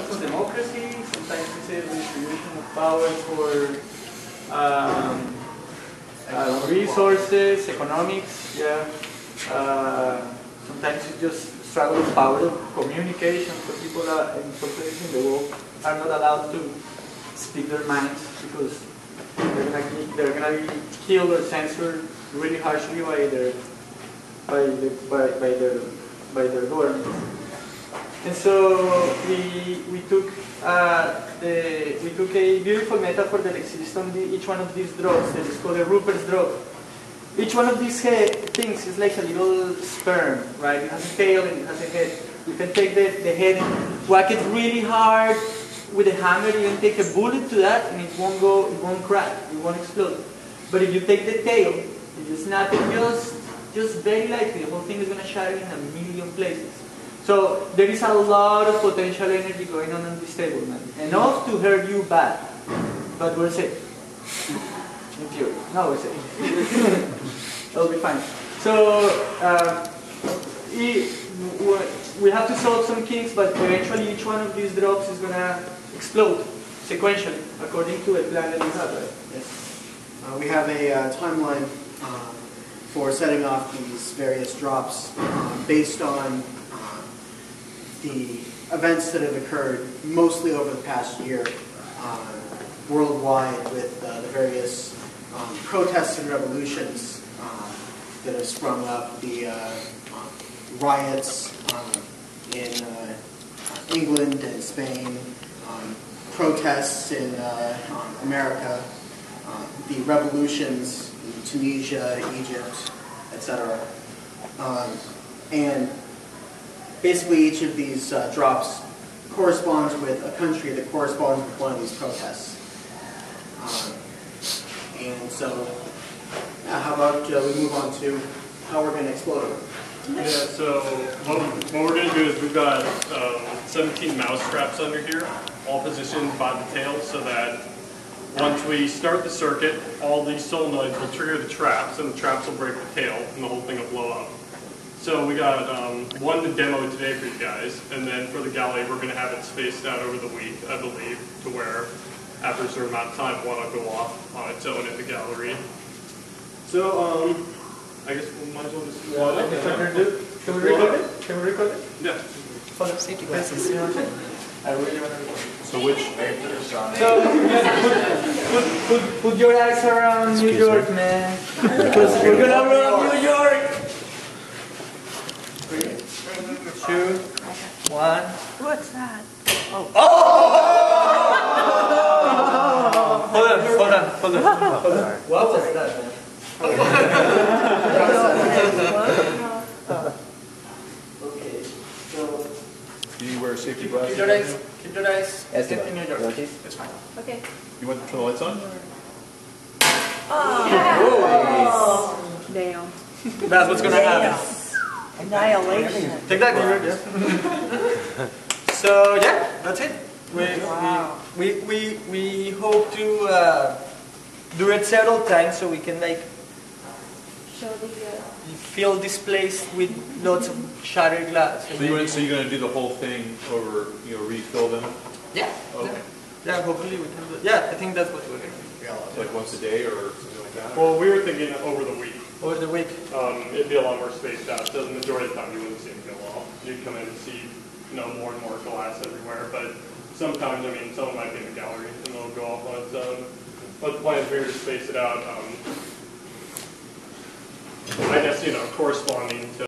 For democracy, sometimes it's a distribution of power for resources, economics, yeah. Sometimes it's just struggle of power of communication. So people in some places in the world are not allowed to speak their minds because they're gonna be killed or censored really harshly by their government. And so we took a beautiful metaphor that exists on each one of these drops that is called a Rupert's drop. Each one of these things is like a little sperm, right? It has a tail and it has a head. You can take the head and whack it really hard with a hammer. You can take a bullet to that and it won't crack, it won't explode. But if you take the tail, you snap it just very lightly, the whole thing is going to shatter in a million places. So there is a lot of potential energy going on this table, man. Enough to hurt you bad, but we're safe. In theory. No, we're safe. It'll be fine. So we have to solve some kinks, but eventually each one of these drops is going to explode sequentially, according to a plan that we have, right? Yes. We have a timeline for setting off these various drops based on the events that have occurred mostly over the past year worldwide with the various protests and revolutions that have sprung up, the riots in England and Spain, protests in America, the revolutions in Tunisia, Egypt, etc. And basically each of these drops corresponds with a country that corresponds with one of these protests. And so, how about we move on to how we're going to explode them? Yeah, so what we're going to do is we've got 17 mouse traps under here, all positioned by the tail so that once we start the circuit, all these solenoids will trigger the traps and the traps will break the tail and the whole thing will blow up. So we got one to demo today for you guys, and then for the galley we're going to have it spaced out over the week, I believe, to where after a certain amount of time one will go off on its own in the gallery. So I guess we might as well just Can we record it? Can we record it? Yeah. Hold up, safety glasses. I really want to record. So which actors on it? So put your eyes around New York, man. Because we're gonna run New York. 3, 2, 1. What's that? Oh! Hold on. What was that, man? Okay, so Do you wear safety glasses? keep your eyes in New York. It's fine. Okay. You want to turn the lights on? Oh! Damn. That's what's gonna happen. Annihilation. Take that, New York, yeah. So yeah, that's it. We hope to do it several times so we can like Show the fill this place with lots of shattered glass. So you're going to do the whole thing over, refill them? Yeah. Okay. Yeah, hopefully we can do it. Yeah, I think that's what we're going to do. Like once a day or something like that? Well, we were thinking over the week. Over the week. It'd be a lot more spaced out, so the majority of the time you wouldn't see them go off. You'd come in and see more and more glass everywhere, but sometimes, someone might be in the gallery and they'll go off on its own. But the plan is here to space it out, I guess, corresponding to